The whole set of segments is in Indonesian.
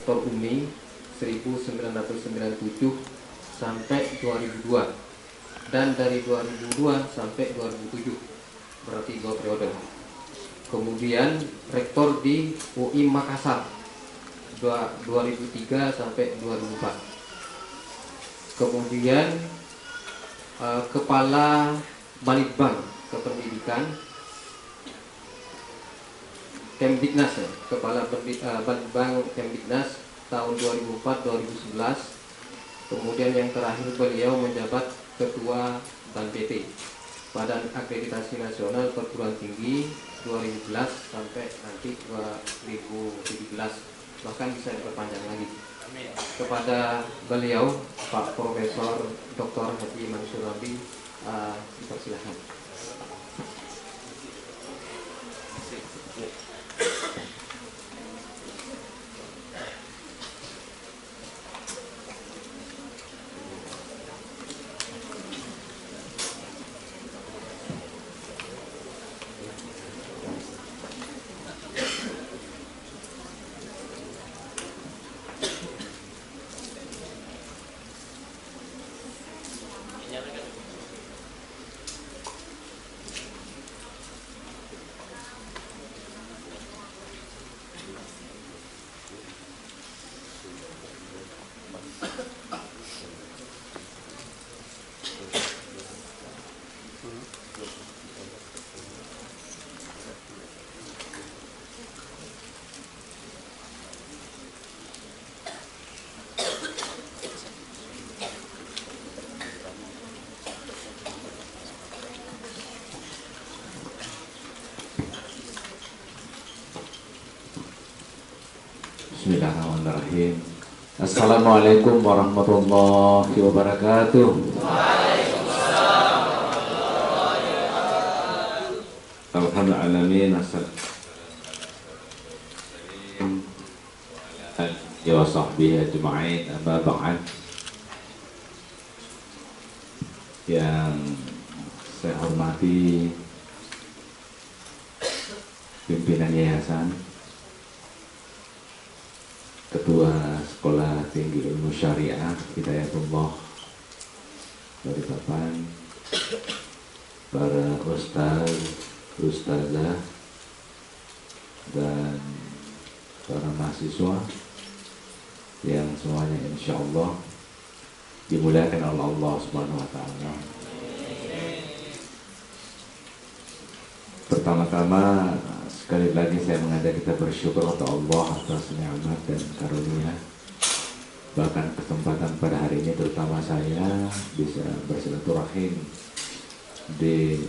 Rektor UMI 1997 sampai 2002, dan dari 2002 sampai 2007, berarti 2 periode. Kemudian Rektor di UI Makassar 2003 sampai 2004. Kemudian Kepala Balitbang Kependidikan Kemdiknas, Kepala Balitbang Kemdiknas tahun 2004-2011. Kemudian yang terakhir beliau menjabat Ketua Ban PT Badan Akreditasi Nasional Perguruan Tinggi 2011 sampai nanti 2017, bahkan bisa diperpanjang lagi. Kepada beliau Pak Profesor Dr. Haji Mansur Ramli, dipersilakan. Bismillahirrahmanirrahim. Assalamualaikum warahmatullahi wabarakatuh. Alhamdulillah. Ya sahbihi ajma'in, amma ba'd. Yang saya hormati pimpinan yayasan, Ketua Sekolah Tinggi Ilmu Syariah Hidayatullah Balikpapan, para ustaz, ustazah, dan para mahasiswa yang semuanya insya Allah dimuliakan oleh Allah Subhanahu wa Ta'ala. Pertama-tama, sekali lagi saya mengajak kita bersyukur kepada Allah atas nikmat dan karunia. Bahkan kesempatan pada hari ini terutama saya bisa bersilaturahim di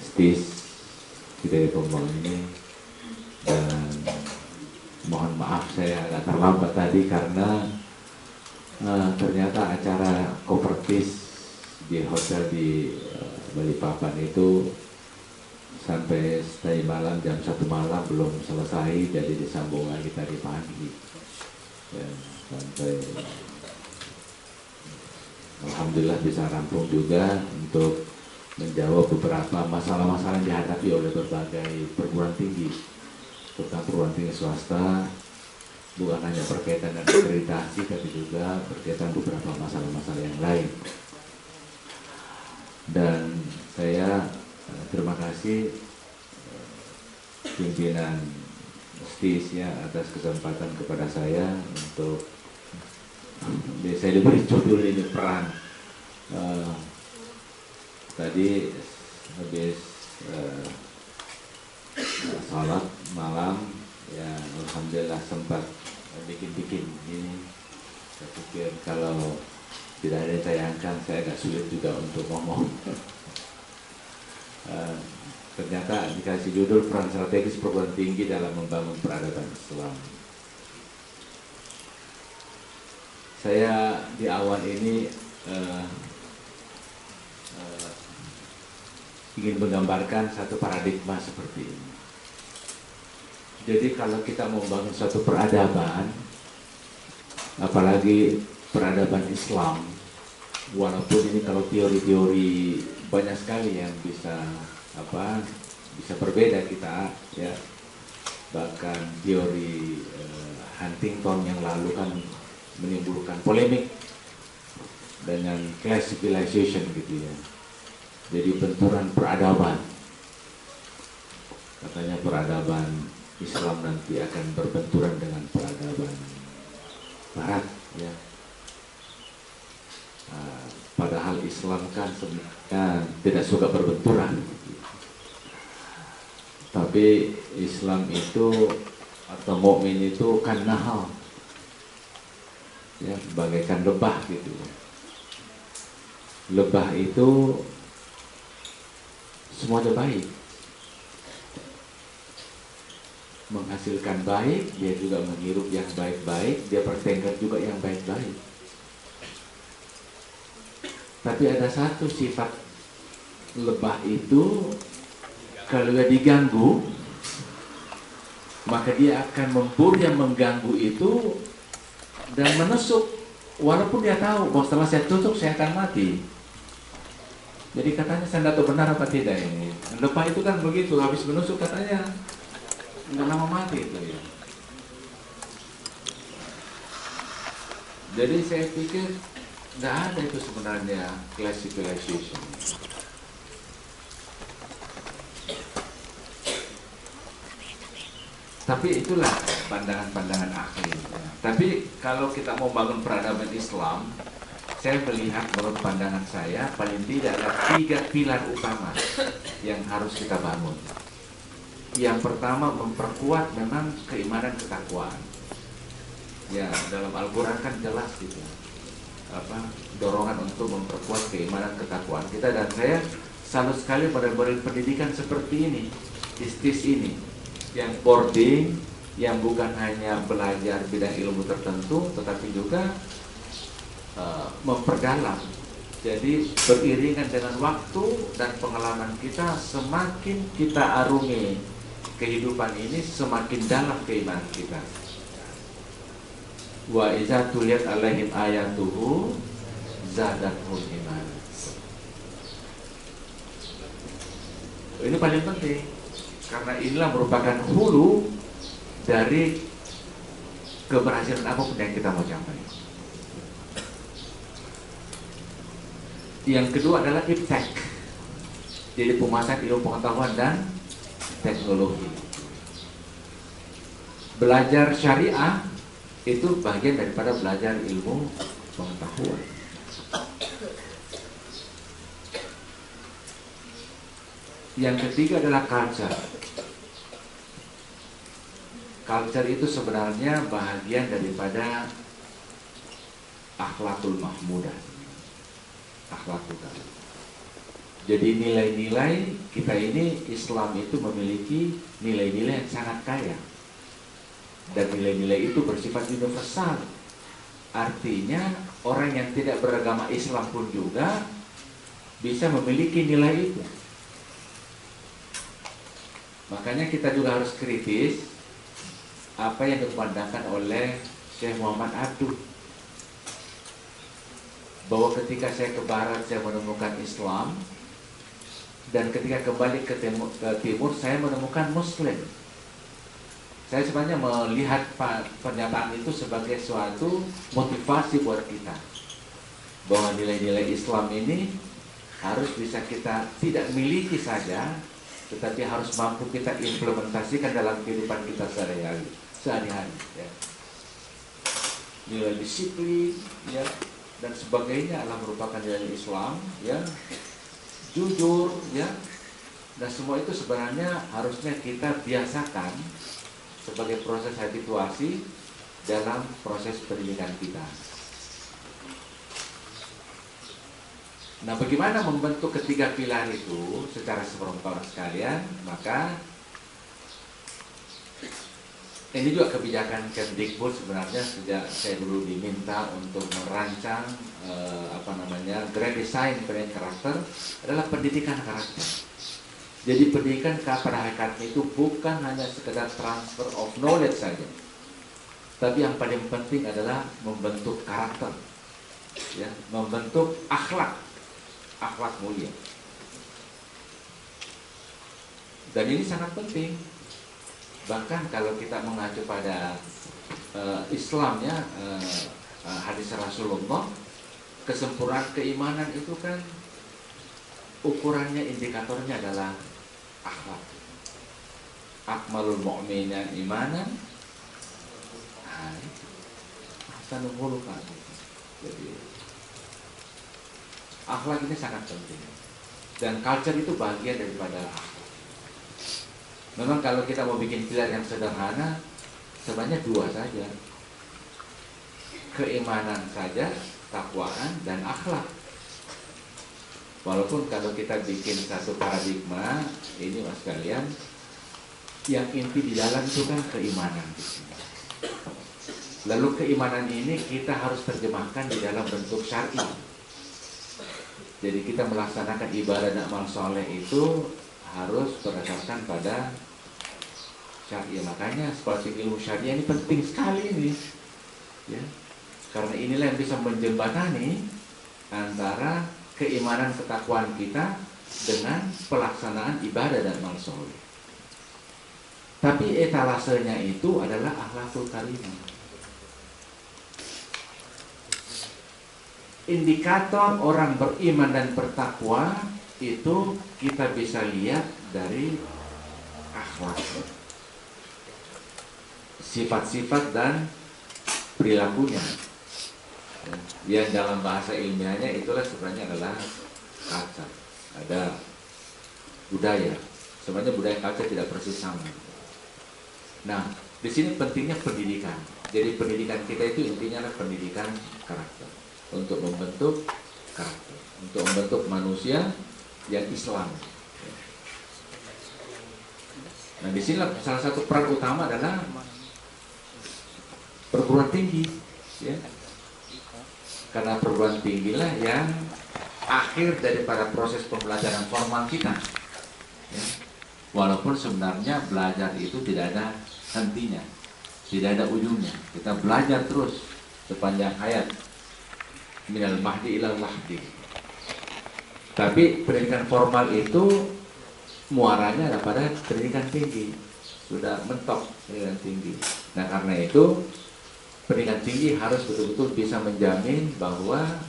STIS Hidayatullah ini, dan mohon maaf saya agak terlambat tadi karena ternyata acara konferensi di hotel di Balikpapan itu sampai stay malam, jam 1 malam belum selesai, jadi disambung lagi tadi pagi ya, sampai alhamdulillah bisa rampung juga untuk menjawab beberapa masalah-masalah yang dihadapi oleh berbagai perguruan tinggi, terutama perguruan tinggi swasta, bukan hanya berkaitan dengan akreditasi tapi juga berkaitan beberapa masalah-masalah yang lain. Dan saya terima kasih pimpinan STIS ya atas kesempatan kepada saya untuk saya diberi judul ini peran. Tadi habis salat malam ya, alhamdulillah sempat bikin-bikin ini. Saya pikir kalau tidak ada yang tayangkan saya agak sulit juga untuk ngomong. Ternyata dikasih judul peran strategis perguruan tinggi dalam membangun peradaban Islam. Saya di awal ini ingin menggambarkan satu paradigma seperti ini. Jadi kalau kita mau membangun suatu peradaban, apalagi peradaban Islam, walaupun ini kalau teori-teori banyak sekali yang bisa berbeda kita ya, bahkan teori Huntington yang lalu kan menimbulkan polemik dengan class civilization gitu ya. Jadi benturan peradaban. Katanya peradaban Islam nanti akan berbenturan dengan peradaban Barat ya. Padahal Islam kan sebenarnya tidak suka berbenturan. Tapi Islam itu atau mukmin itu kan nahal, ya, bagaikan lebah gitu. Lebah itu semuanya baik, menghasilkan baik, dia juga menghirup yang baik-baik, dia bertengkar juga yang baik-baik. Tapi ada satu sifat lebah itu, kalau dia diganggu, maka dia akan memburu yang mengganggu itu dan menusuk, walaupun dia tahu bahwa setelah saya tusuk saya akan mati. Jadi katanya saya tidak tahu benar apa tidak ini. Lebah itu kan begitu, habis menusuk katanya nggak lama mati itu ya. Jadi saya pikir nggak ada itu sebenarnya class civilization. Tapi itulah pandangan-pandangan akhir. Tapi kalau kita mau bangun peradaban Islam, saya melihat menurut pandangan saya paling tidak ada 3 pilar utama yang harus kita bangun. Yang pertama, memperkuat memang keimanan ketakwaan. Ya, dalam Al-Quran kan jelas gitu, dorongan untuk memperkuat keimanan ketakwaan kita. Dan saya salut sekali pada pendidikan seperti ini, istis ini, yang boarding, yang bukan hanya belajar bidang ilmu tertentu, tetapi juga memperdalam. Jadi beriringan dengan waktu dan pengalaman kita, semakin kita arungi kehidupan ini, semakin dalam keimanan kita. Wa iza tuliyat alaihim ayatuhu zadathum iman. Ini paling penting, karena inilah merupakan hulu dari keberhasilan apapun yang kita mau capai. Yang kedua adalah iptek, jadi penguasaan ilmu pengetahuan dan teknologi. Belajar syariah itu bagian daripada belajar ilmu pengetahuan. Yang ketiga adalah culture. Culture itu sebenarnya bahagian daripada akhlakul mahmudah. Akhlakul karim. Jadi nilai-nilai kita ini, Islam itu memiliki nilai-nilai yang sangat kaya. Dan nilai-nilai itu bersifat universal. Artinya orang yang tidak beragama Islam pun juga bisa memiliki nilai itu. Makanya kita juga harus kritis apa yang dikembangkan oleh Syekh Muhammad Abduh, bahwa ketika saya ke barat saya menemukan Islam, dan ketika kembali ke timur saya menemukan Muslim. Saya sebenarnya melihat pernyataan itu sebagai suatu motivasi buat kita, bahwa nilai-nilai Islam ini harus bisa kita tidak miliki saja, tetapi harus mampu kita implementasikan dalam kehidupan kita sehari-hari. Ya. Nilai disiplin, ya, dan sebagainya adalah merupakan nilai Islam, ya, jujur, ya, dan semua itu sebenarnya harusnya kita biasakan sebagai proses habituasi dalam proses pendidikan kita. Nah, bagaimana membentuk ketiga pilar itu secara serentak sekalian? Maka ini juga kebijakan Kemdikbud sebenarnya. Sejak saya dulu diminta untuk merancang grand design pendidikan karakter adalah pendidikan karakter. Jadi pendidikan pada hakikatnya itu bukan hanya sekedar transfer of knowledge saja, tapi yang paling penting adalah membentuk karakter, ya, membentuk akhlak mulia. Dan ini sangat penting. Bahkan kalau kita mengacu pada Islamnya, hadis Rasulullah, kesempurnaan keimanan itu kan ukurannya, indikatornya adalah akhlak. Akmalul mu'minin imanan, ahsanul khuluqan. Jadi akhlak ini sangat penting, dan culture itu bagian daripada akhlak. Memang kalau kita mau bikin pilar yang sederhana, sebenarnya dua saja, keimanan saja, takwaan dan akhlak. Walaupun kalau kita bikin satu paradigma ini mas kalian, yang inti di dalam itu kan keimanan. Lalu keimanan ini kita harus terjemahkan di dalam bentuk syar'i. Jadi kita melaksanakan ibadah dan amal soleh itu harus berdasarkan pada syariah. Makanya seperti ilmu syariah ini penting sekali ini, ya. Karena inilah yang bisa menjembatani antara keimanan ketakwaan kita dengan pelaksanaan ibadah dan amal soleh. Tapi etalasenya itu adalah akhlakul karimah. Indikator orang beriman dan bertakwa itu kita bisa lihat dari akhlak, sifat-sifat dan perilakunya. Yang dalam bahasa ilmiahnya itulah sebenarnya adalah culture. Ada budaya. Sebenarnya budaya culture tidak persis sama. Nah, di sini pentingnya pendidikan. Jadi pendidikan kita itu intinya adalah pendidikan karakter, untuk membentuk karakter, untuk membentuk manusia yang Islam. Nah, di sini salah satu peran utama adalah perguruan tinggi, ya. Karena perguruan tinggilah yang akhir daripada proses pembelajaran formal kita, ya. Walaupun sebenarnya belajar itu tidak ada hentinya, tidak ada ujungnya. Kita belajar terus sepanjang hayat, minal mahdi ilal lahdi. Tapi pendidikan formal itu muaranya ada pada pendidikan tinggi, sudah mentok pendidikan tinggi. Nah, karena itu pendidikan tinggi harus betul-betul bisa menjamin bahwa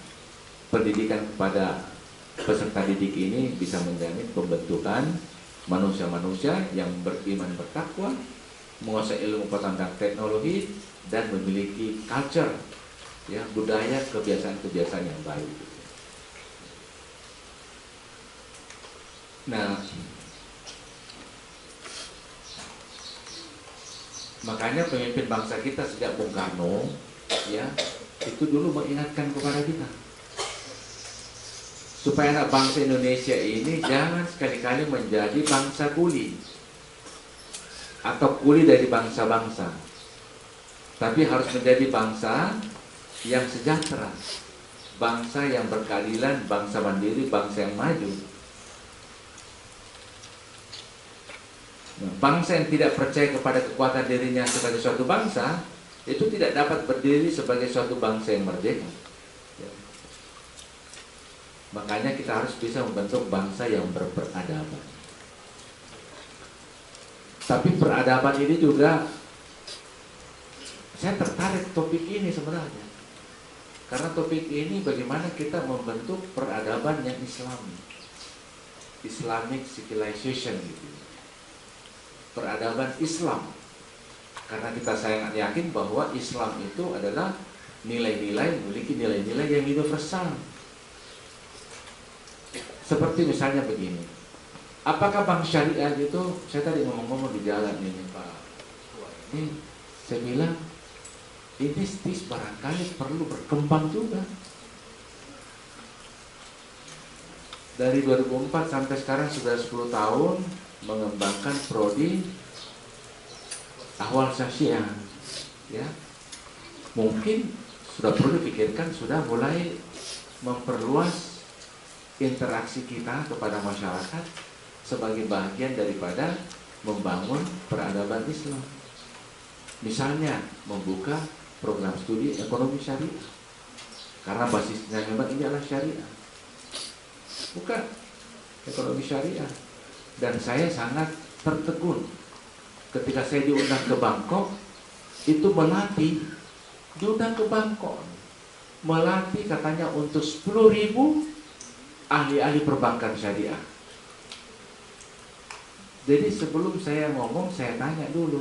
pendidikan kepada peserta didik ini bisa menjamin pembentukan manusia-manusia yang beriman bertakwa, menguasai ilmu pengetahuan teknologi, dan memiliki culture, ya, budaya, kebiasaan-kebiasaan yang baik. Nah, makanya pemimpin bangsa kita sejak Bung Karno, ya, itu dulu mengingatkan kepada kita supaya anak bangsa Indonesia ini jangan sekali-kali menjadi bangsa kuli atau kuli dari bangsa-bangsa, tapi harus menjadi bangsa yang sejahtera, bangsa yang berkeadilan, bangsa mandiri, bangsa yang maju. Bangsa yang tidak percaya kepada kekuatan dirinya sebagai suatu bangsa itu tidak dapat berdiri sebagai suatu bangsa yang merdeka. Makanya kita harus bisa membentuk bangsa yang berperadaban. Tapi peradaban ini juga, saya tertarik topik ini sebenarnya, karena topik ini bagaimana kita membentuk peradaban yang Islami, Islamic civilization gitu. Peradaban Islam, karena kita sangat yakin bahwa Islam itu adalah nilai-nilai, memiliki nilai-nilai yang universal. Seperti misalnya begini, apakah bank syariah itu, saya tadi ngomong-ngomong di jalan ini Pak, ini saya bilang ini barangkali perlu berkembang juga. Dari 2004 sampai sekarang sudah 10 tahun mengembangkan prodi ahwal sosial, ya. Mungkin sudah perlu dipikirkan, sudah mulai memperluas interaksi kita kepada masyarakat sebagai bagian daripada membangun peradaban Islam. Misalnya membuka program studi ekonomi syariah, karena basisnya memang ini adalah syariah, bukan ekonomi syariah. Dan saya sangat tertegun ketika saya diundang ke Bangkok, itu melatih, diundang ke Bangkok, melatih katanya untuk 10.000 ahli-ahli perbankan syariah. Jadi sebelum saya ngomong, saya tanya dulu.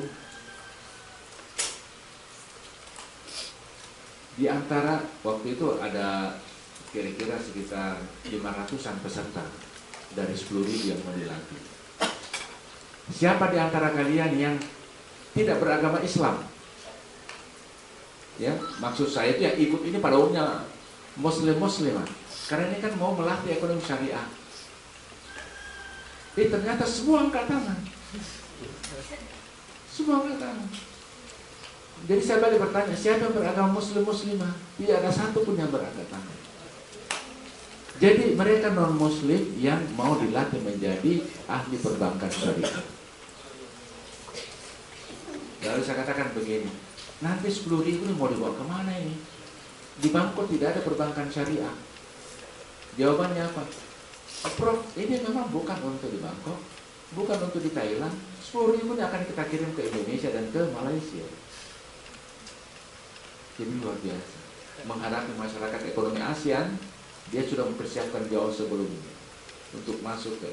Di antara waktu itu ada kira-kira sekitar 500-an peserta dari 10.000 yang mau dilatih. Siapa di antara kalian yang tidak beragama Islam? Ya, maksud saya itu yang ikut ini pada umumnya muslimah. Karena ini kan mau melatih ekonomi syariah. Ternyata semua angkat tangan. Semua angkat tangan. Jadi saya balik bertanya, siapa yang beragama muslimah? Tidak ada satu pun yang berangkat tangan. Jadi mereka non-muslim yang mau dilatih menjadi ahli perbankan syariah. Lalu saya katakan begini, nanti 10.000 ini mau dibawa kemana ini? Di Bangkok tidak ada perbankan syariah. Jawabannya apa? Prof, ini memang bukan untuk di Bangkok, bukan untuk di Thailand. 10.000 ini akan kita kirim ke Indonesia dan ke Malaysia. Jadi luar biasa. Menghadapi masyarakat ekonomi ASEAN, dia sudah mempersiapkan jauh sebelumnya untuk masuk ke.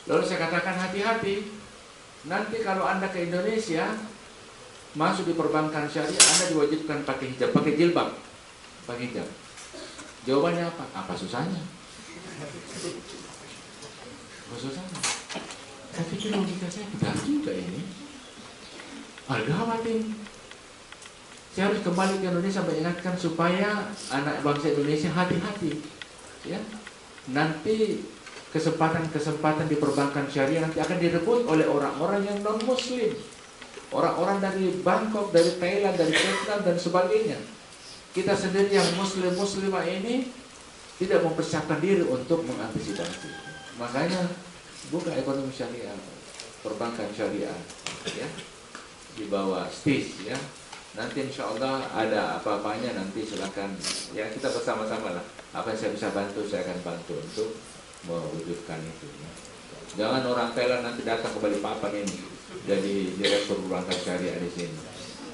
Lalu saya katakan hati-hati. Nanti kalau Anda ke Indonesia, masuk di perbankan syariah, Anda diwajibkan pakai hijab, pakai jilbab, pakai hijab. Jawabannya apa? Apa susahnya? Apa susahnya? Saya pikir logika saya benar juga ini. Gawat ini. Saya harus kembali ke Indonesia mengingatkan supaya anak bangsa Indonesia hati-hati. Ya, nanti kesempatan-kesempatan di perbankan syariah nanti akan direbut oleh orang-orang yang non-muslim, orang-orang dari Bangkok, dari Thailand, dari Vietnam dan sebagainya. Kita sendiri yang muslimah ini tidak mempersiapkan diri untuk mengantisipasi. Makanya buka ekonomi syariah, perbankan syariah, ya, di bawah STIS, ya. Nanti insya Allah ada apa-apanya nanti silakan, ya, kita bersama-sama lah. Apa yang saya bisa bantu, saya akan bantu untuk mewujudkan itu. Ya. Jangan orang Thailand nanti datang ke Balikpapan ini jadi direktur perbankan syariah di sini.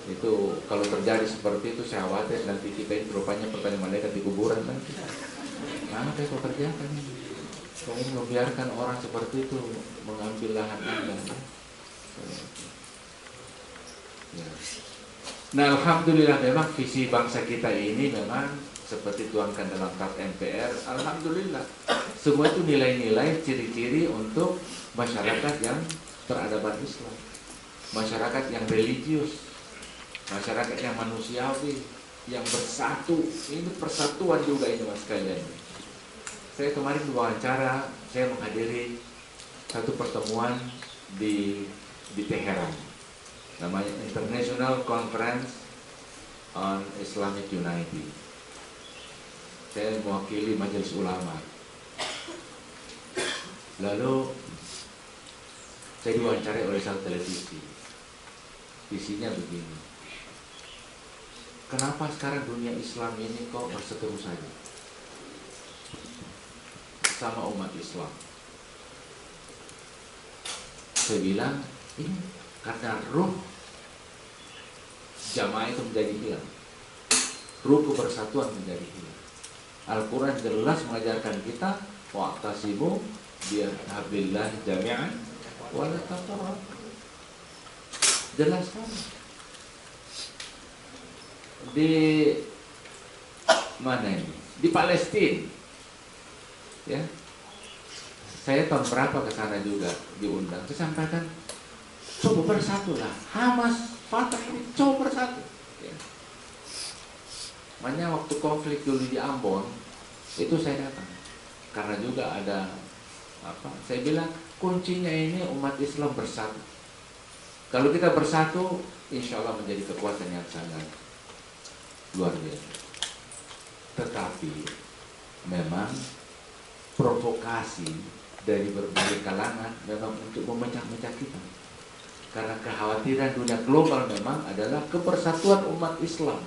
Itu kalau terjadi seperti itu saya khawatir nanti kita ini rupanya pertanyaan malaikat di kuburan nanti. Mana kayak kau kerjakan ini? Kau ini membiarkan orang seperti itu mengambil lahan Anda. Ya. Nah, alhamdulillah memang visi bangsa kita ini memang seperti tuangkan dalam TAP MPR. Alhamdulillah semua itu nilai-nilai ciri-ciri untuk masyarakat yang peradaban Islam, masyarakat yang religius, masyarakat yang manusiawi, yang bersatu. Ini persatuan juga ini mas kalian. Saya kemarin diwawancara, saya menghadiri satu pertemuan di Teheran, namanya International Conference on Islamic Unity. Saya mewakili Majelis Ulama. Lalu saya diwawancarai oleh satu televisi. Isinya begini. Kenapa sekarang dunia Islam ini kok berseteru saja sama umat Islam? Saya bilang ini karena ruh jamaah itu menjadi hilang, ruh kebersatuan menjadi hilang. Al-Quran jelas mengajarkan kita wa'tasimu bihablillah jami'an wa la tafarraqu. Jelas kan? Di mana ini? Di Palestina. Ya. Saya tahun berapa ke sana juga diundang. Saya sampaikan, coba bersatulah. Hamas, Fatah ini coba bersatu. Ya. Makanya waktu konflik dulu di Ambon, itu saya datang. Karena juga ada apa? Saya bilang kuncinya ini umat Islam bersatu. Kalau kita bersatu, insya Allah menjadi kekuatan yang sangat luar biasa. Tetapi memang provokasi dari berbagai kalangan memang untuk memecah-mecah kita. Karena kekhawatiran dunia global memang adalah kebersatuan umat Islam.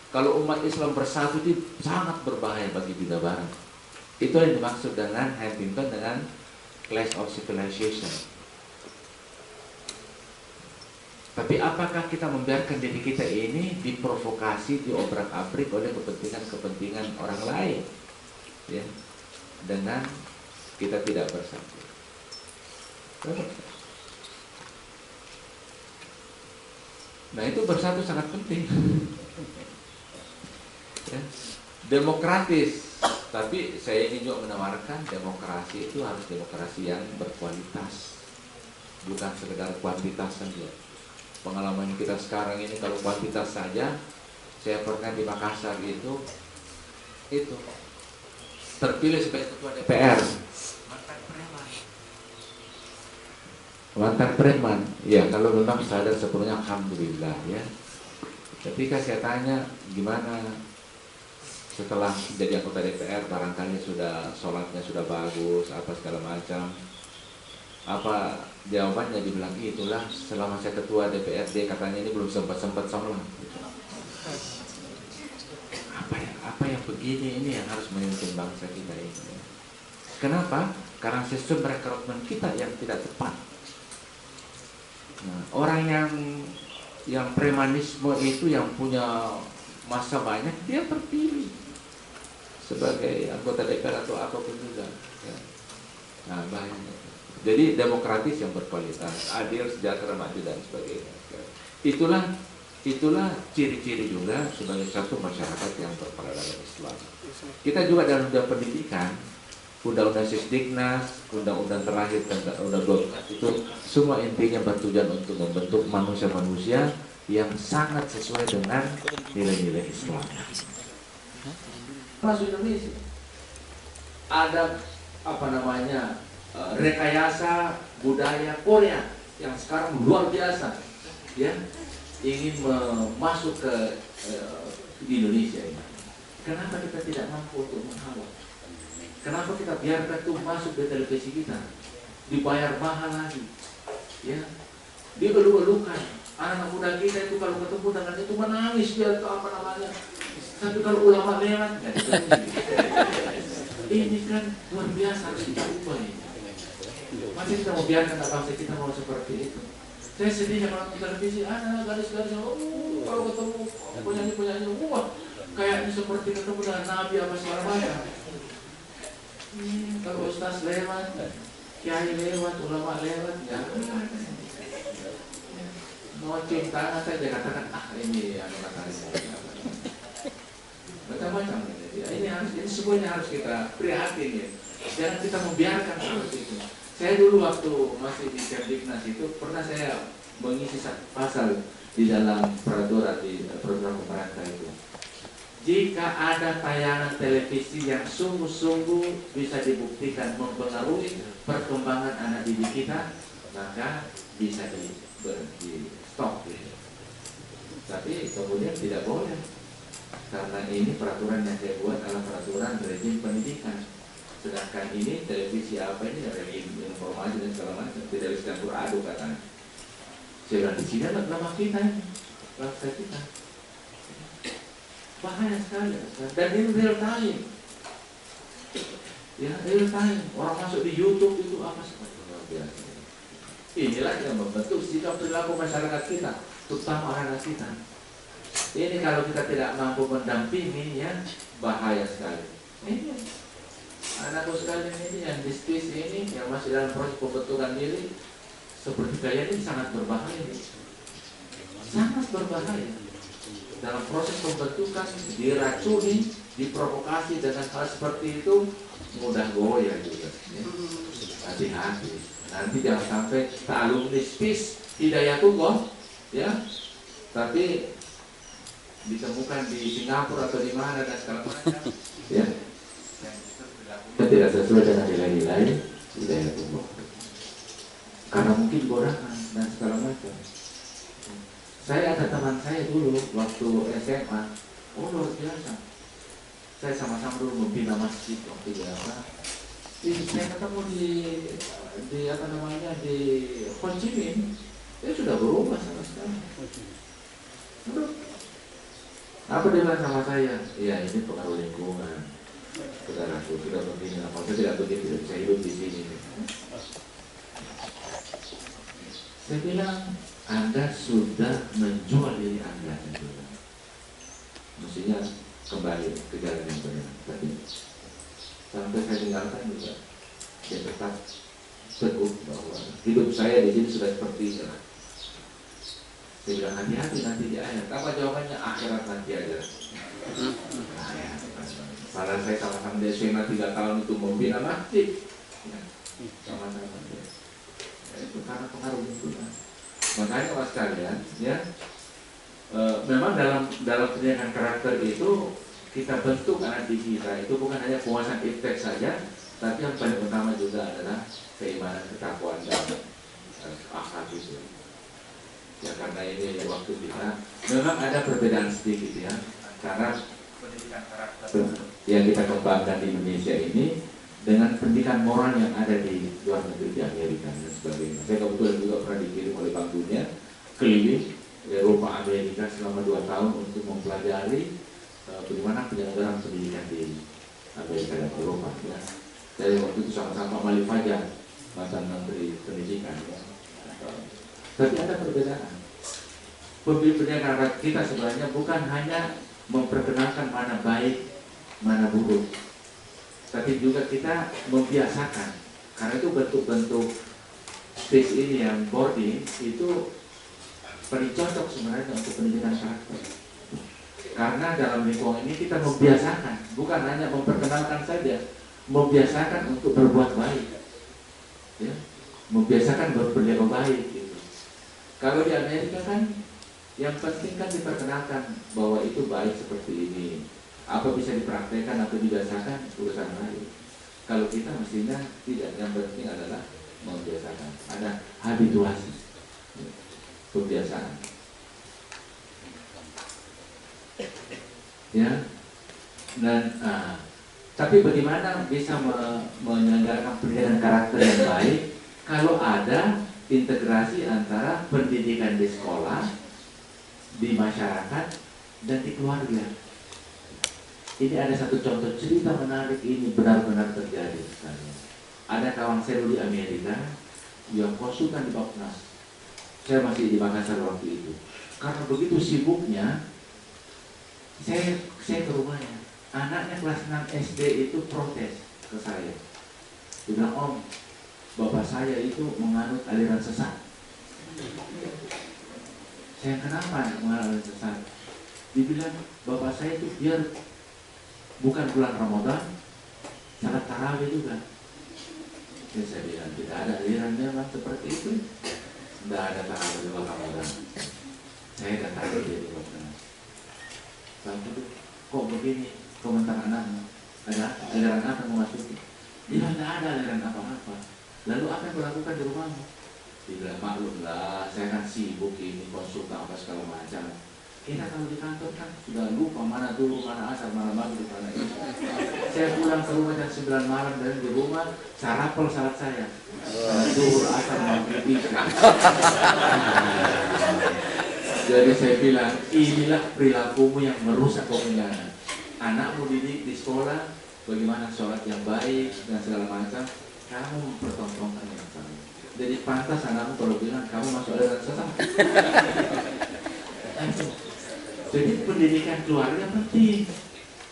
Kalau umat Islam bersatu itu sangat berbahaya bagi dunia barat. Itu yang dimaksud dengan Huntington dengan Clash of Civilization. Tapi apakah kita membiarkan diri kita ini diprovokasi, diobrak-abrik oleh kepentingan-kepentingan orang lain, ya, dengan kita tidak bersatu? Nah, itu bersatu sangat penting. Ya. Demokratis, tapi saya ingin juga menawarkan demokrasi itu harus demokrasi yang berkualitas, bukan sekedar kuantitas saja. Pengalaman kita sekarang ini kalau kuantitas saja, saya pernah di Makassar itu terpilih sebagai ketua DPR mantan preman. Ya, kalau memang sadar sepenuhnya alhamdulillah, ya. Ketika saya tanya gimana setelah jadi anggota DPR, barangkali sudah sholatnya sudah bagus, apa segala macam, apa jawabannya? Dibilang, itulah selama saya ketua DPRD katanya ini belum sempat sholat. Apa yang begini ini yang harus memimpin bangsa kita ini? Kenapa? Karena sistem rekrutmen kita yang tidak tepat. Nah, orang yang premanisme itu, yang punya masa banyak, dia terpilih sebagai anggota DPR atau apapun juga, ya. Nah, bahayanya. Jadi demokratis yang berkualitas, adil, sejahtera, maju, dan sebagainya. Itulah ciri-ciri juga sebagai satu masyarakat yang berperadaban Islam. Kita juga dalam dunia pendidikan, Undang-Undang Sisdiknas, Undang-Undang terakhir tentang Undang-Undang itu semua intinya bertujuan untuk membentuk manusia-manusia yang sangat sesuai dengan nilai-nilai Islam. Masuk Indonesia ada rekayasa budaya Korea yang sekarang luar biasa, ya, ingin masuk ke Indonesia ini. Kenapa kita tidak mampu untuk menghalau? Kenapa kita biarkan itu masuk di televisi kita, dibayar mahal lagi, ya, dielu-elukan. Anak muda kita itu kalau ketemu dengan itu menangis, dia itu tapi kalau ulama lewat, ini kan luar biasa, harus kita ubah ini. Masih kita mau biarkan bangsa kita mau seperti itu? Saya sedihnya kalau nonton televisi, garis-garis, kalau ketemu penyanyi-penyanyi, kayaknya seperti ketemu dengan Nabi apa segala macam. Kalau ustaz lewat, kiai lewat, ulama lewat, ya mau cium tangan saja katakan, ini macam-macam. Ini semuanya harus kita prihatin, ya. Jangan kita membiarkan seperti itu. Saya dulu waktu masih di Kemdiknas itu pernah saya mengisi pasal di dalam peraturan di program pemerintah itu. Jika ada tayangan televisi yang sungguh-sungguh bisa dibuktikan mempengaruhi perkembangan anak didik kita, maka bisa di stop. Tapi kemudian tidak boleh, karena ini peraturan yang saya buat adalah peraturan rejim pendidikan. Sedangkan ini televisi apa ini rejim informasi dan segala macam, tidak bisa campur aduk katanya. Saya bilang di sini adalah nama kita, bangsa kita. Bahaya sekali, dan ini real time, ya, real time. Orang masuk di YouTube itu apa seperti luar biasa. Inilah yang membentuk sikap perilaku masyarakat kita, terutama anak kita. Ini kalau kita tidak mampu mendampingi, ya, bahaya sekali. Ini anakku sekalian ini yang diskusi ini, yang masih dalam proses pembentukan diri, seperti kalian ini sangat berbahaya, sangat berbahaya. Dalam proses pembentukan diracuni, diprovokasi dengan hal seperti itu, mudah goyah juga, ya. Hati-hati, nanti jangan sampai alumni SPIS Hidayatullah, ya, tapi ditemukan di Singapura atau di mana dan segala macam, ya, tidak sesuai dengan nilai-nilai Hidayatullah, karena mungkin godakan dan segala macam. Saya ada teman saya dulu waktu SMA, luar biasa. Saya sama-sama dulu membina masjid waktu di saya ketemu di Ho Chi Minh, dia sudah berubah sama sekali. Apa dia bilang sama saya? Ya, ini pengaruh lingkungan. Saudaraku sudah begini, apa saya tidak begitu, bisa hidup di sini. Saya bilang, Anda sudah menjual diri Anda juga. Mestinya kembali ke jalan yang benar. Tapi sampai saya tinggalkan juga, saya tetap teguh bahwa hidup saya di sini sudah seperti ini. Saya bilang hati-hati nanti di akhirat. Apa jawabannya? Akhirat nanti aja. Padahal saya sama-sama di SMA 3 tahun itu membina masjid. Ya, sama-sama dia. Ya, itu karena pengaruh lingkungan. Makanya Mas sekalian, ya, memang dalam pendidikan karakter itu kita bentuk anak didik kita itu bukan hanya penguasaan iptek saja, tapi yang paling utama juga adalah keimanan, ketakwaan dan akhlak itu. Ya karena ini waktu kita memang ada perbedaan sedikit ya, karena pendidikan karakter yang kita kembangkan di Indonesia ini dengan pendidikan moral yang ada di luar negeri, di Amerika dan sebagainya. Saya kebetulan juga pernah dikirim oleh Bank Dunia keliling Eropa, Amerika selama 2 tahun untuk mempelajari bagaimana penyelenggaraan pendidikan di Amerika dan Eropa. Ya. Dari waktu itu sama-sama Malik Fajar, mantan Menteri Pendidikan. Ya. Tapi ada perbedaan. Pendidikan kita sebenarnya bukan hanya memperkenalkan mana baik, mana buruk, tapi juga kita membiasakan. Karena itu bentuk-bentuk tes ini yang boarding itu paling cocok sebenarnya untuk pendidikan karakter. Karena dalam lingkungan ini kita membiasakan, bukan hanya memperkenalkan saja, membiasakan untuk berbuat baik, ya, membiasakan berperilaku baik. Gitu. Kalau di Amerika kan, yang penting kan diperkenalkan bahwa itu baik seperti ini. Apa bisa dipraktekkan atau dibiasakan urusan lain. Kalau kita mestinya tidak, yang penting adalah membiasakan. Ada habituasi, kebiasaan. Ya, dan tapi bagaimana bisa menyelenggarakan pendidikan karakter yang baik kalau ada integrasi antara pendidikan di sekolah, di masyarakat, dan di keluarga. Ini ada satu contoh cerita menarik, ini benar-benar terjadi sekali. Ada kawan saya dulu di Amerika, dia konsultan di Bapnas. Saya masih di Makassar waktu itu. Karena begitu sibuknya, saya ke rumahnya. Anaknya kelas 6 SD itu protes ke saya. Dia bilang, Om, bapak saya itu menganut aliran sesat. Saya kenapa menganut aliran sesat? Dia bilang, bapak saya itu biar bukan bulan Ramadan, salat tarawih juga. Ya, saya bilang, tidak ada aliran memang seperti itu. Tidak ada tarawih di bulan Ramadan. Saya katakan dia di Bapnas. Lalu kok begini komentar anaknya? Ada aliran apa yang memasuki? Dia tidak ada aliran apa-apa. Lalu apa yang berlakukan di rumahmu? Dia bilang, maklum lah, saya kan sibuk ini, konsultan apa segala macam. Kita kalau di kantor kan sudah lupa mana dulu, mana asal, mana maghrib, mana ini. Saya pulang ke rumah jam 9 malam dan di rumah sarapel salat saya. Zuhur, asar, maghrib, isya. Jadi saya bilang, inilah perilakumu yang merusak kemuliaan. Anakmu didik di sekolah, bagaimana sholat yang baik dan segala macam, kamu mempertontonkan yang salah. Jadi pantas anakmu kalau bilang kamu masuk aliran sesat. Jadi pendidikan keluarga penting,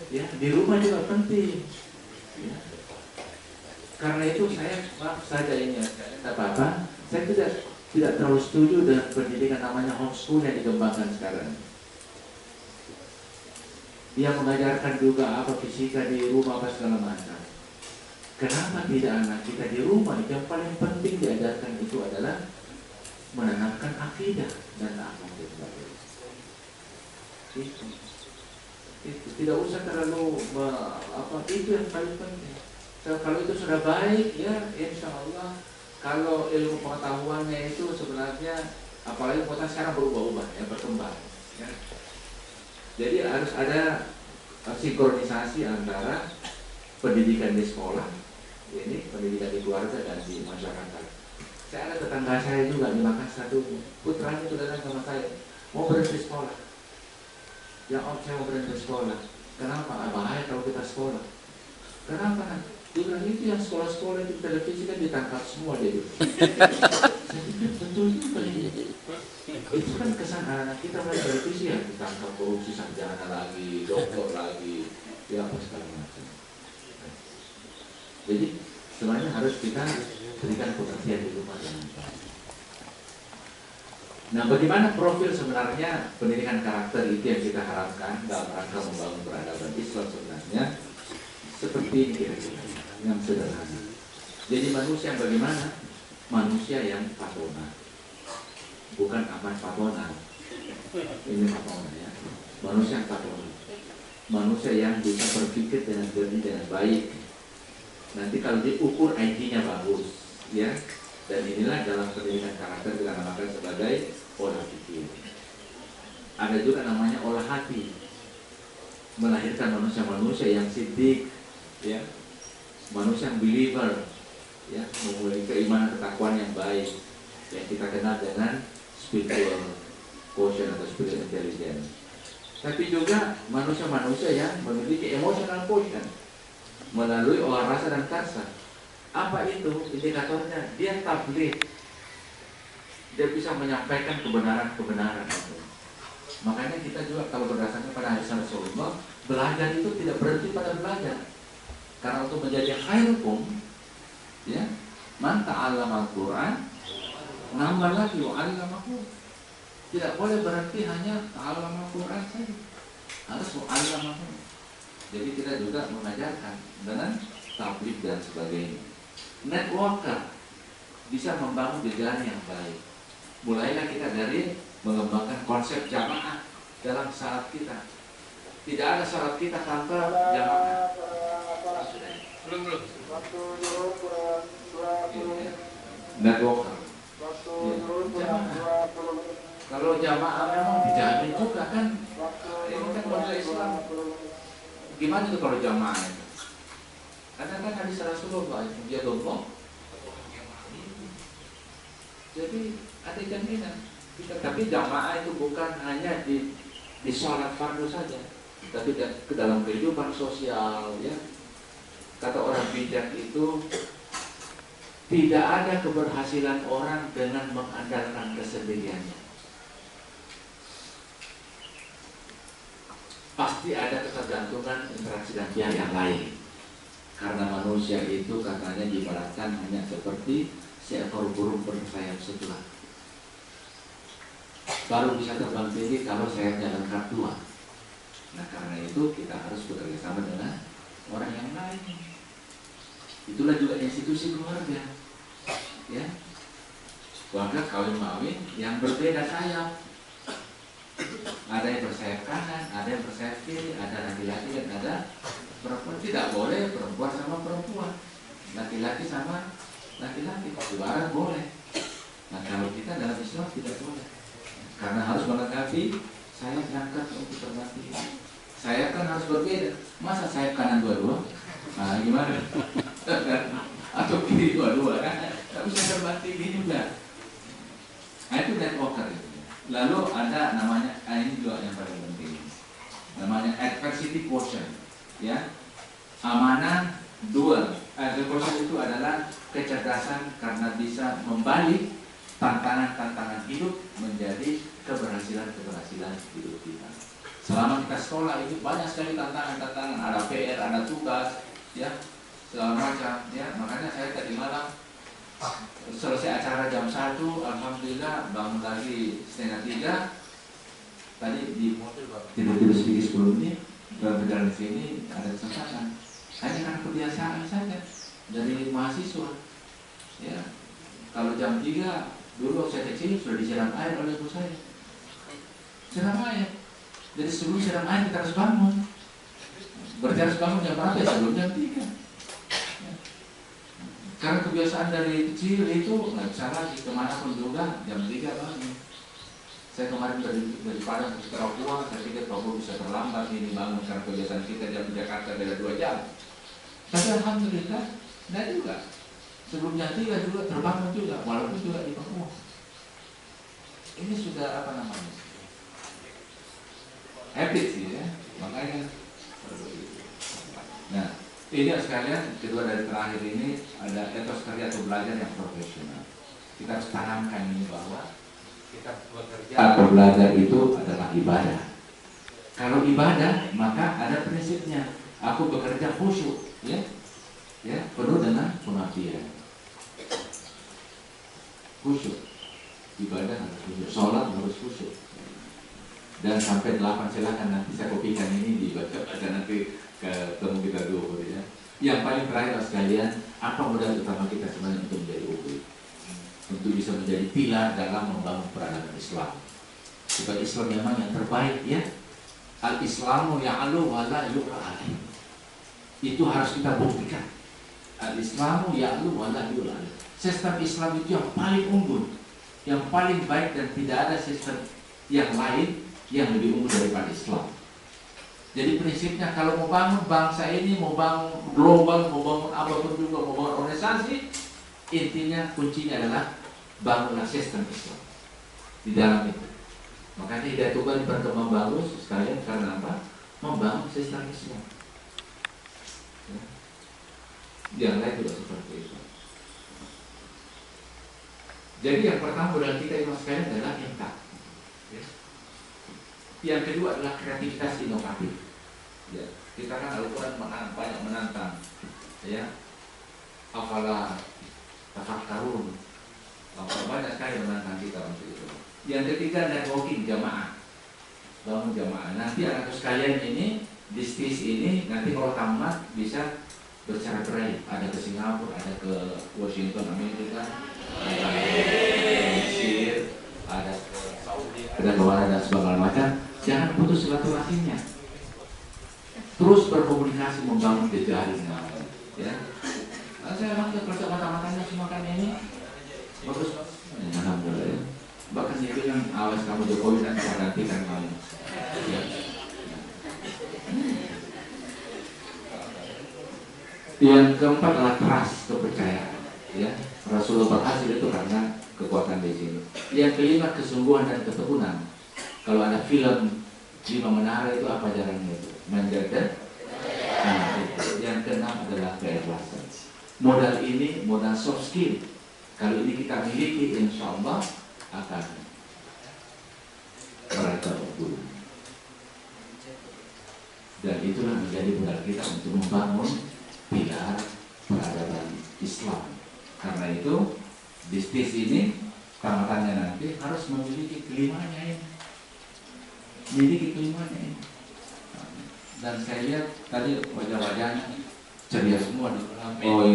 ya, di rumah juga penting. Ya. Karena itu saya maaf saja ini, tidak apa-apa, saya tidak terlalu setuju dengan pendidikan namanya homeschool yang dikembangkan sekarang. Dia mengajarkan juga apa fisika di rumah apa segala macam. Kenapa tidak anak kita di rumah? Yang paling penting diajarkan itu adalah menanamkan akidah dan akhlak itu. Itu tidak usah terlalu itu yang paling penting. Kalau itu sudah baik, ya insya Allah. Kalau ilmu pengetahuannya itu sebenarnya, apalagi kota sekarang berubah-ubah, ya, berkembang. Ya. Jadi harus ada sinkronisasi antara pendidikan di sekolah, ini pendidikan di keluarga dan di masyarakat. Saya ada tetangga saya juga di Makassar dulu, putranya itu datang sama saya, mau berhenti sekolah. Ya Om, saya mau berhenti sekolah. Kenapa? Bahaya kalau kita sekolah. Kenapa? Dia bilang itu yang sekolah-sekolah itu televisi kan ditangkap semua dia. Saya pikir betul juga ini. Itu kan kesan anak kita melihat televisi ya, ditangkap korupsi sarjana lagi, doktor lagi, ya apa segala macam. Jadi sebenarnya harus kita berikan pengertian di rumah dengan baik. Nah, bagaimana profil sebenarnya pendidikan karakter itu yang kita harapkan dalam rangka membangun peradaban Islam sebenarnya seperti ini kira-kira, yang sederhana. Jadi manusia yang bagaimana? Manusia yang patona, bukan aman patona. Ini patona ya. Manusia yang patona, manusia yang bisa berpikir dengan jernih, dengan baik. Nanti kalau diukur IQ-nya bagus, ya. Dan inilah dalam pendidikan karakter kita namakan sebagai olah pikir. Ada juga namanya olah hati, melahirkan manusia-manusia yang siddiq, ya, manusia yang believer, ya, memiliki keimanan ketakwaan yang baik, yang kita kenal dengan spiritual quotient atau spiritual intelligence. Tapi juga manusia-manusia yang memiliki emotional quotient melalui olah rasa dan karsa. Apa itu indikatornya? Dia tabligh, dia bisa menyampaikan kebenaran-kebenaran itu. Makanya kita juga kalau berdasarkan pada hadis Rasulullah, belajar itu tidak berhenti pada belajar. Karena untuk menjadi khairukum, ya, man ta'allama al-Qur'an, nambah lagi wa'allamahu. Tidak boleh berhenti hanya ta'allama al-Qur'an saja, harus wa'allamahu. Jadi kita juga mengajarkan dengan tabligh dan sebagainya. Networker bisa membangun jejaring yang baik. Mulailah kita dari mengembangkan konsep jamaah dalam salat kita. Tidak ada salat kita tanpa jamaah. Belum. Networker. Jamaah. Kalau jamaah memang dijamin juga kan. Ini kan model Islam. Gimana itu kalau jamaah itu? Karena kan hadis Rasulullah dia domong. Jadi ada jaminan. Tapi jamaah itu bukan hanya di sholat fardu saja, tapi ke dalam kehidupan sosial, ya. Kata orang bijak itu, tidak ada keberhasilan orang dengan mengandalkan kesendiriannya. Pasti ada ketergantungan interaksi dan pihak yang lain. Karena manusia itu katanya diibaratkan hanya seperti seekor burung bersayap sebelah. Baru bisa terbang tinggi kalau sayapnya lengkap dua. Nah, karena itu kita harus bekerja sama dengan orang yang lain. Itulah juga institusi keluarga, ya. Keluarga kawin-mawin yang berbeda sayap. Ada yang bersayap kanan, ada yang bersayap kiri, ada laki-laki dan ada perempuan. Tidak boleh perempuan sama perempuan, laki-laki sama laki-laki. Di barat boleh. Nah, kalau kita dalam Islam tidak boleh, karena harus melengkapi sayap angkat untuk terbang tinggi. Sayap kan harus berbeda. Masa sayap kanan dua-dua? Nah, gimana? Atau kiri dua-dua kan? Tapi bisa terbang tinggi juga. Nah, itu networker itu. Lalu ada namanya, ini juga yang paling penting, namanya adversity quotient, ya. Amanah dual. Quotient itu adalah kecerdasan karena bisa membalik tantangan-tantangan hidup menjadi keberhasilan-keberhasilan hidup kita. Selama kita sekolah itu banyak sekali tantangan-tantangan, ada PR, ada tugas, ya, segala macam, ya. Makanya saya tadi malam selesai acara jam 1, alhamdulillah bangun lagi setengah 3. Tadi di tidur sedikit sebelumnya berjalan di sini ada kesempatan. Hanya karena kebiasaan saja dari mahasiswa. Ya, kalau jam 3 dulu saya kecil sudah disiram air oleh ibu saya. Siram air. Jadi sebelum siram air kita harus bangun. Berarti harus bangun jam berapa? Sebelum jam 3. Karena kebiasaan dari kecil itu nggak bisa lagi kemanapun juga jam 3 bangun. Saya kemarin dari Padang ke Papua, saya pikir Papua bisa terlambat ini bangun karena kebiasaan kita jam di Jakarta beda 2 jam. Tapi alhamdulillah, nah juga sebelum jam 3 juga terbangun juga, walaupun juga di Papua. Ini sudah apa namanya? Habit sih ya, makanya. Nah, ini sekalian, kedua dari terakhir ini ada etos kerja atau belajar yang profesional. Kita harus tanamkan ini bahwa kita bekerja atau belajar itu adalah ibadah. Kalau ibadah maka ada prinsipnya. Aku bekerja khusyuk, ya, penuh dengan pengabdian. Khusyuk, ibadah harus khusyuk, sholat harus khusyuk. Dan sampai 8 silakan nanti saya kopikan ini dibaca nanti ketemu kita dulu, ya. Yang paling terakhir sekalian, apa modal utama kita sebenarnya untuk menjadi ukhuwah? Untuk bisa menjadi pilar dalam membangun peradaban Islam. Sebab Islam memang yang terbaik, ya. Al-Islamu ya'alu wa la yu'ali. Itu harus kita buktikan. Al-Islamu ya'alu wa la yu'ali. Sistem Islam itu yang paling unggul, yang paling baik, dan tidak ada sistem yang lain yang lebih unggul daripada Islam. Jadi prinsipnya kalau mau bangun bangsa ini, mau bangun global, mau bangun apapun juga, mau bangun organisasi, intinya kuncinya adalah bangunlah sistem Islam di dalam itu. Makanya Hidayat Tubal berkembang bagus sekalian karena apa? Membangun sistem Islam. Ya. Yang lain juga seperti itu. Jadi yang pertama modal kita ini sekalian adalah intak. Ya. Yang kedua adalah kreativitas inovatif. Ya. Kita kan Al-Quran banyak menantang. Ya. Afala tafakkarun. Banyak sekali menantang kita untuk itu. Yang ketiga networking jamaah, bangun jamaah. Nanti anak sekalian ini diskusi ini nanti kalau tamat bisa bercerai-berai. Ada ke Singapura, ada ke Washington Amerika, ada ke Mesir, ada ke Saudi, ada ke mana dan sebagainya macam. Jangan putus silaturahimnya. Terus berkomunikasi membangun jejaring, ya. Saya memang kerja mata-matanya semua kan ini bagus. Alhamdulillah, ya. Bahkan dia bilang, awas kamu Jokowi nanti saya gantikan kamu. Ya. Yang keempat adalah trust, kepercayaan. Ya. Rasulullah berhasil itu karena kekuatan di sini. Yang kelima kesungguhan dan ketekunan. Kalau ada film Lima Menara itu apa jalannya itu? Menjaga. Nah, itu. Yang keenam adalah keikhlasan. Modal ini modal soft skill. Kalau ini kita miliki, insya Allah akan mereka berguru. Dan itulah menjadi modal kita untuk membangun pilar peradaban Islam. Karena itu bisnis ini tamatannya nanti harus memiliki kelimanya ini. Memiliki kelimanya ini. Dan saya lihat tadi wajah-wajahnya ceria semua di dalam. Oh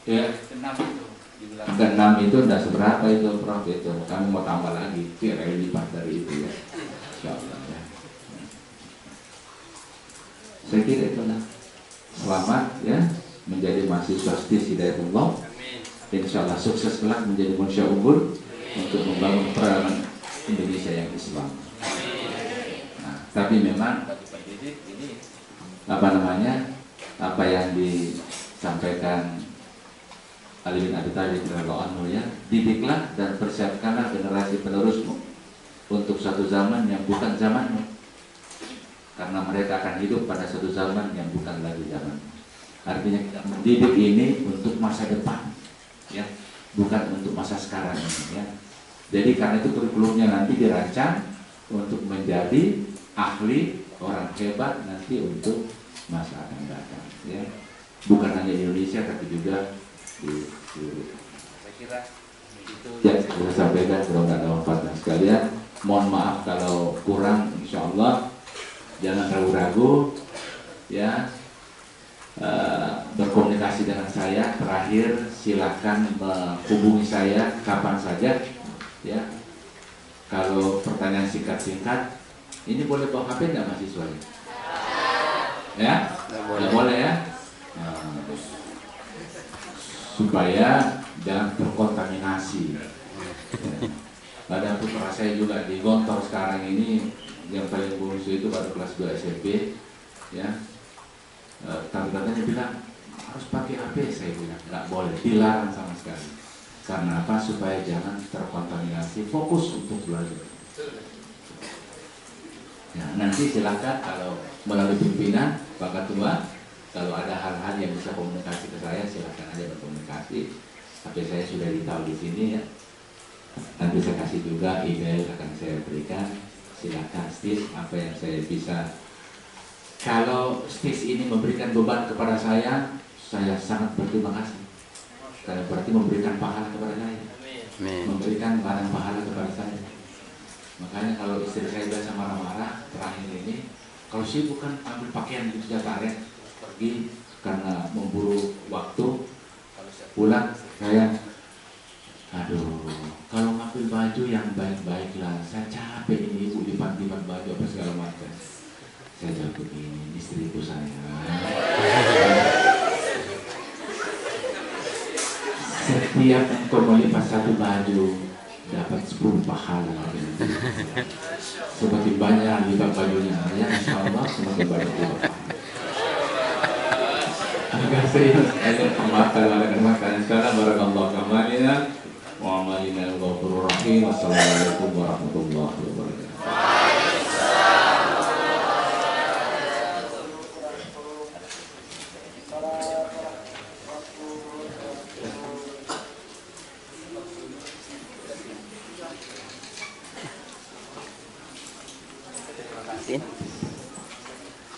iya. Kenapa itu? Angka 6 itu tidak seberapa itu Prof, itu kami mau tambah lagi biar lipat dari itu, ya. Insyaallah, ya. Saya kira itulah. Selamat, ya, menjadi mahasiswa STIS Hidayatullah. Insyaallah sukses kelak menjadi manusia unggul untuk membangun peradaban Indonesia yang Islam. Nah, tapi memang bagi pendidik ini apa yang disampaikan Ali bin Abi Thalib radhiyallahu anhu, ya, didiklah dan persiapkanlah generasi penerusmu untuk satu zaman yang bukan zamanmu, karena mereka akan hidup pada satu zaman yang bukan lagi zaman. Artinya kita mendidik ini untuk masa depan, ya, bukan untuk masa sekarang ini, ya. Jadi karena itu kurikulumnya nanti dirancang untuk menjadi ahli, orang hebat nanti untuk masa akan datang, ya. Bukan hanya di Indonesia tapi juga di seluruh. Saya kira itu ya, saya sampaikan mudah-mudahan ada manfaatnya sekalian. Mohon maaf kalau kurang, insya Allah jangan ragu-ragu, ya. Berkomunikasi dengan saya. Terakhir silakan menghubungi saya kapan saja, ya. Kalau pertanyaan singkat-singkat, ini boleh bawa HP nggak mahasiswanya? Ya, nggak boleh, ya. Supaya jangan terkontaminasi. Ada putra saya juga di Gontor sekarang ini, yang paling bungsu itu pada kelas 2 SMP, ya. Tapi katanya bilang harus pakai HP, saya bilang nggak boleh, dilarang sama sekali. Karena apa? Supaya jangan terkontaminasi, fokus untuk belajar. Ya, nanti silakan kalau melalui pimpinan Pak Ketua, kalau ada hal-hal yang bisa komunikasi ke saya, silakan aja berkomunikasi. HP saya sudah ditaruh di sini, ya. Nanti saya kasih juga email akan saya berikan. Silakan Stis, apa yang saya bisa. Kalau Stis ini memberikan beban kepada saya sangat berterima kasih. Karena berarti memberikan pahala kepada saya, memberikan ladang pahala kepada saya. Makanya kalau istri saya biasa marah-marah terakhir ini, kalau sibuk kan ambil pakaian gitu saja tarik pergi karena memburu waktu, pulang saya, aduh, kalau ngambil baju yang baik-baik lah, saya capek ini ibu lipat-lipat baju apa segala macam. Saya jawab begini, istriku saya, setiap engkau melipat satu baju dapat 10 pahala. Semakin banyak lipat bajunya, ya insya Allah semakin banyak lipat pahala. Agar serius, ayat makan sekarang barakallahu kamalina wa amalina al-ghafurur rahim. Wassalamualaikum warahmatullahi wabarakatuh.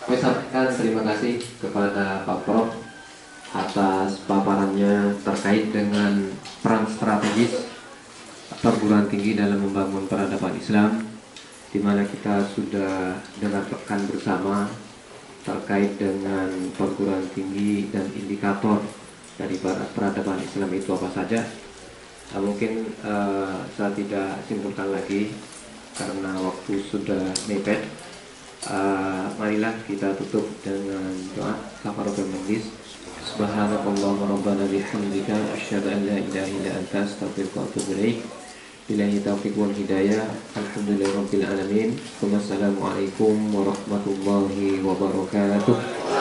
Kami sampaikan terima kasih kepada Pak Prof atas paparannya terkait dengan peran strategis perguruan tinggi dalam membangun peradaban Islam, di mana kita sudah dengarkan bersama terkait dengan perguruan tinggi dan indikator dari peradaban Islam itu apa saja. Mungkin saya tidak simpulkan lagi karena waktu sudah mepet. Marilah kita tutup dengan doa kafaratul majlis. Subhanakallahumma rabbana bihamdika asyhadu an la ilaha illa anta astaghfiruka wa atubu ilaik. Billahi taufiq wal hidayah. Alhamdulillahirabbil alamin. Wassalamualaikum warahmatullahi wabarakatuh.